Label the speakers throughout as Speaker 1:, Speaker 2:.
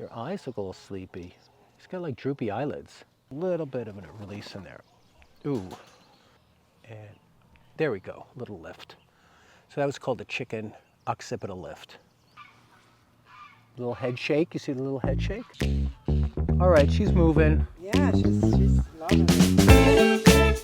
Speaker 1: Your eyes look a little sleepy. He's got like droopy eyelids. A little bit of a release in there. Ooh. And there we go, little lift. So that was called the chicken occipital lift. Little head shake, you see the little head shake? All right, she's moving.
Speaker 2: Yeah, she's loving it.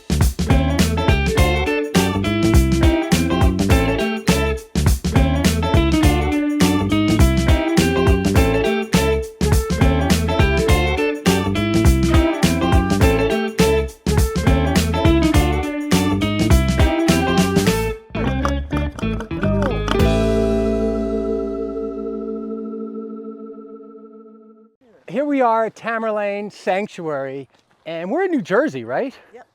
Speaker 1: Here we are at Tamerlaine Sanctuary, and we're in New Jersey, right?
Speaker 2: Yep.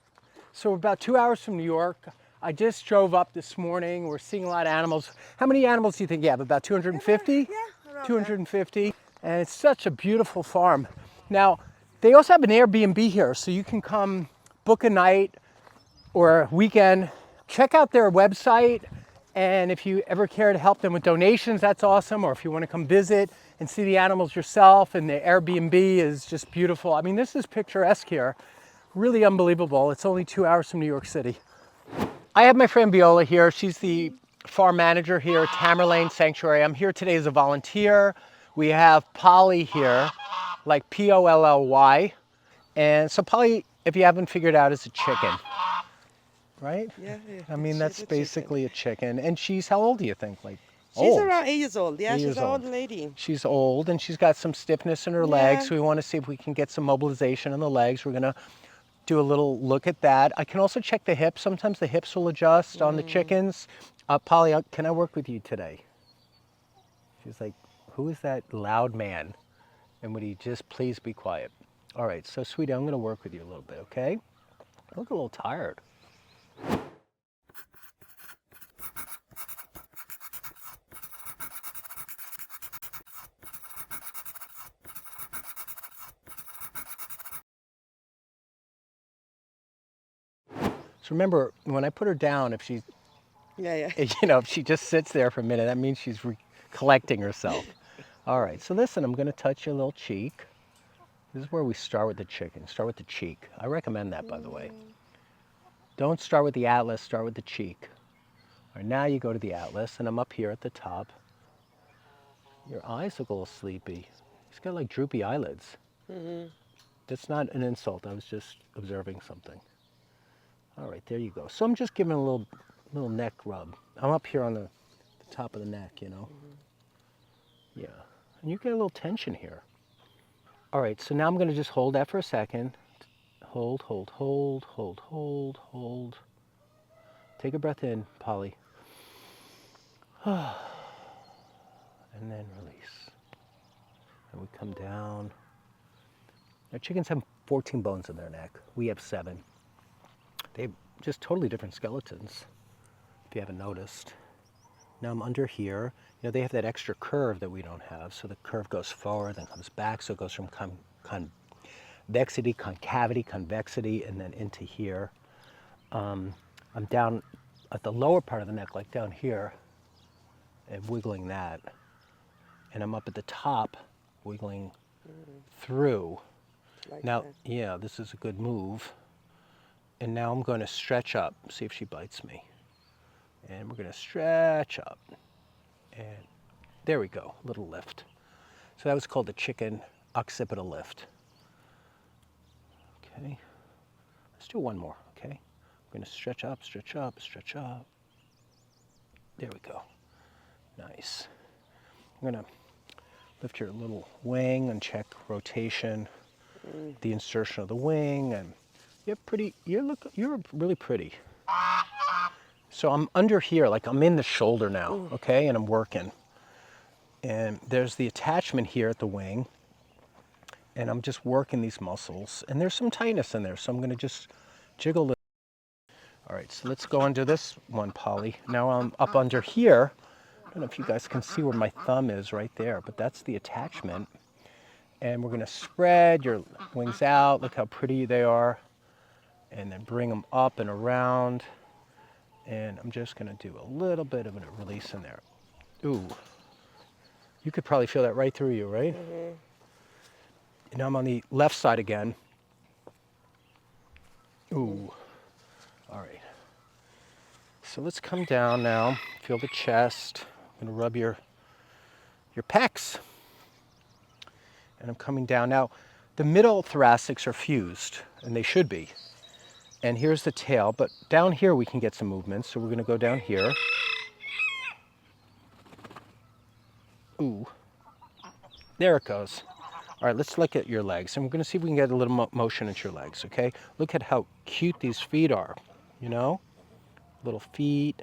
Speaker 1: So we're about 2 hours from New York. I just drove up this morning. We're seeing a lot of animals. How many animals do you think you have? About 250?
Speaker 2: Yeah, around
Speaker 1: 250. And it's such a beautiful farm. Now, they also have an Airbnb here, so you can come book a night or a weekend. Check out their website, and if you ever care to help them with donations, that's awesome. Or if you want to come visit and see the animals yourself, and the Airbnb is just beautiful. I mean, this is picturesque here. Really unbelievable. It's only 2 hours from New York City. I have my friend Viola here. She's the farm manager here at Tamerlaine Sanctuary. I'm here today as a volunteer. We have Polly here, like Polly. And so Polly, if you haven't figured out, is a chicken, right?
Speaker 2: Yeah.
Speaker 1: I mean, that's
Speaker 2: she's a
Speaker 1: basically a chicken. And she's, how old do you think? Like
Speaker 2: She's
Speaker 1: old?
Speaker 2: around 8 years old. Yeah,
Speaker 1: 8
Speaker 2: she's
Speaker 1: years
Speaker 2: an old
Speaker 1: old.
Speaker 2: lady.
Speaker 1: She's old, and she's got some stiffness in her legs.
Speaker 2: Yeah.
Speaker 1: So we want to see if we can get some mobilization in the legs. We're going to do a little look at that. I can also check the hips. Sometimes the hips will adjust on the chickens. Polly, can I work with you today? She's like, who is that loud man? And would he just please be quiet? All right, so sweetie, I'm going to work with you a little bit, okay? I look a little tired. So remember, when I put her down, if she,
Speaker 2: Yeah.
Speaker 1: if she just sits there for a minute, that means she's collecting herself. All right, so listen, I'm going to touch your little cheek. This is where we start with the chicken. Start with the cheek. I recommend that, by the way. Don't start with the atlas, start with the cheek. All right, now you go to the atlas, and I'm up here at the top. Your eyes look a little sleepy. He's got like droopy eyelids. That's not an insult. I was just observing something. All right, there you go. So I'm just giving a little neck rub. I'm up here on the top of the neck, you know. Yeah, and you get a little tension here. All right, so now I'm going to just hold that for a second. Hold. Take a breath in, Polly. And then release. And we come down. Our chickens have 14 bones in their neck. We have 7. They have just totally different skeletons, if you haven't noticed. Now I'm under here. You know, they have that extra curve that we don't have. So the curve goes forward, then comes back. So it goes from convexity, concavity, convexity, and then into here. I'm down at the lower part of the neck, like down here, and wiggling that. And I'm up at the top, wiggling through.
Speaker 2: Like
Speaker 1: Now,
Speaker 2: that.
Speaker 1: yeah, this is a good move. And now I'm going to stretch up, see if she bites me. And we're going to stretch up. And there we go, little lift. So that was called the chicken occipital lift. Okay, let's do one more, okay? I'm going to stretch up. There we go. Nice. I'm going to lift your little wing and check rotation, the insertion of the wing, and you're really pretty. So I'm under here, like I'm in the shoulder now, okay, and I'm working. And there's the attachment here at the wing, and I'm just working these muscles, and there's some tightness in there, so I'm going to just jiggle it. All right, so let's go under this one, Polly. Now I'm up under here. I don't know if you guys can see where my thumb is right there, but that's the attachment. And we're going to spread your wings out. Look how pretty they are. And then bring them up and around. And I'm just going to do a little bit of a release in there. Ooh. You could probably feel that right through you, right? Now I'm on the left side again. Ooh, all right. So let's come down now, feel the chest. I'm gonna rub your pecs. And I'm coming down. Now, the middle thoracics are fused, and they should be. And here's the tail, but down here we can get some movement. So we're gonna go down here. Ooh, there it goes. All right, let's look at your legs, and we're gonna see if we can get a little motion into your legs, okay? Look at how cute these feet are, you know? Little feet,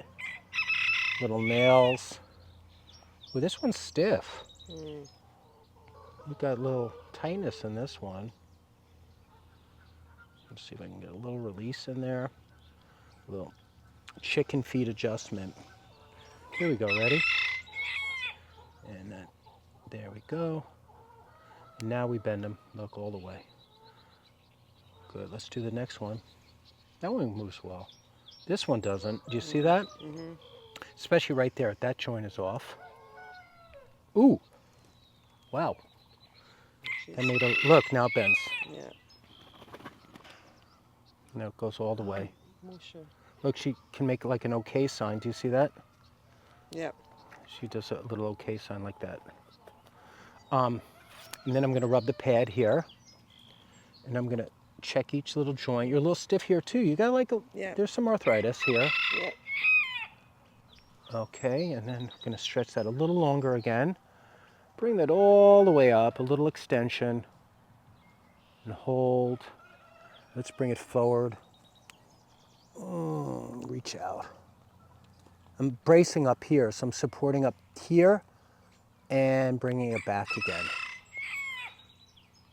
Speaker 1: little nails. Well, this one's stiff. You've got a little tightness in this one. Let's see if I can get a little release in there. A little chicken feet adjustment. Here we go, ready? And then, there we go. And now we bend them, look all the way. Good, let's do the next one. That one moves well. This one doesn't. Do you see that?
Speaker 2: Mm-hmm.
Speaker 1: Especially right there, that joint is off. Ooh, wow. That made a, look, now it bends.
Speaker 2: Yeah.
Speaker 1: Now it goes all the way.
Speaker 2: Motion.
Speaker 1: Look, she can make like an okay sign. Do you see that?
Speaker 2: Yep.
Speaker 1: She does a little okay sign like that. And then I'm gonna rub the pad here. And I'm gonna check each little joint. You're a little stiff here too. You got like, there's some arthritis here.
Speaker 2: Yep.
Speaker 1: Okay, and then I'm gonna stretch that a little longer again. Bring that all the way up, a little extension. And hold. Let's bring it forward. Reach out. I'm bracing up here, so I'm supporting up here and bringing it back again.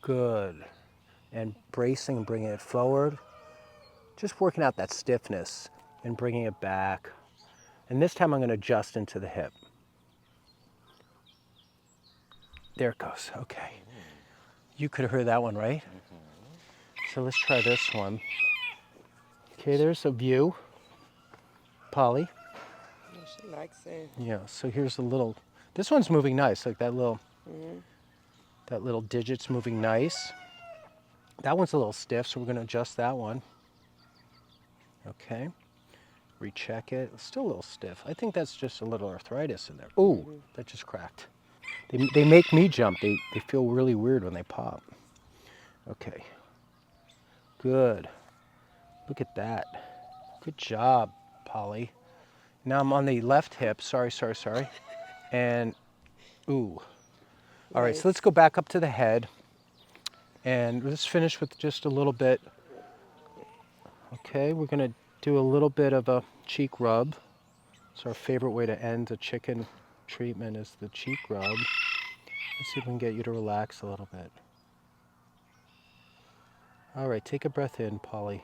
Speaker 1: Good. And bracing and bringing it forward. Just working out that stiffness and bringing it back. And this time I'm going to adjust into the hip. There it goes. Okay. You could have heard that one, right? So let's try this one. Okay, there's a view. Polly.
Speaker 2: Yeah, she likes it.
Speaker 1: Yeah, so here's a little, this one's moving nice, like that little, that little digit's moving nice. That one's a little stiff, so we're gonna adjust that one. Okay, recheck it, it's still a little stiff. I think that's just a little arthritis in there. Ooh, that just cracked. They make me jump, they feel really weird when they pop. Okay, good, look at that. Good job, Polly. Now I'm on the left hip, sorry. And, ooh. All right, so let's go back up to the head. And let's finish with just a little bit. Okay, we're gonna do a little bit of a cheek rub. It's our favorite way to end a chicken treatment is the cheek rub. Let's see if we can get you to relax a little bit. All right, take a breath in, Polly.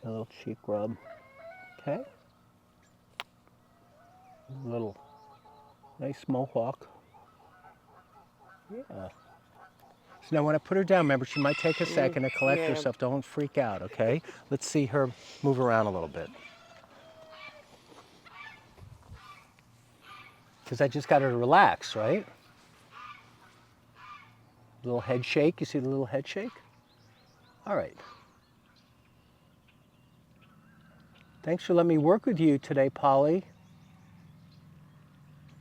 Speaker 1: A little cheek rub, okay? A little nice mohawk. Yeah. So now when I put her down, remember she might take a second to collect herself. Don't freak out, okay? Let's see her move around a little bit. Because I just got her to relax, right? Little head shake. You see the little head shake? All right. Thanks for letting me work with you today, Polly.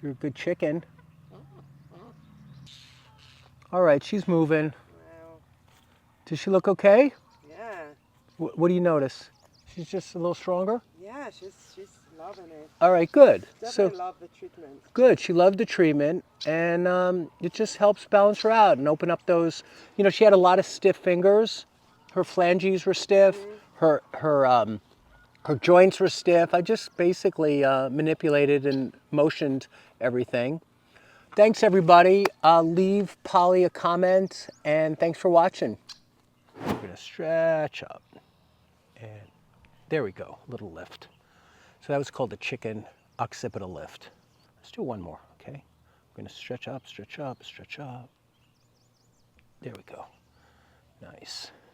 Speaker 1: You're a good chicken. All right, she's moving.
Speaker 2: Wow.
Speaker 1: Does she look okay?
Speaker 2: Yeah.
Speaker 1: What do you notice? She's just a little stronger?
Speaker 2: Yeah, she's loving it.
Speaker 1: All right, good.
Speaker 2: Definitely love the treatment.
Speaker 1: Good, she loved the treatment, and it just helps balance her out and open up those, you know, she had a lot of stiff fingers. Her phalanges were stiff, her joints were stiff. I just basically manipulated and motioned everything. Thanks, everybody. Leave Polly a comment, and thanks for watching. We're gonna stretch up, and there we go, a little lift. So that was called the chicken occipital lift. Let's do one more, okay? We're gonna stretch up, stretch up, stretch up. There we go, nice.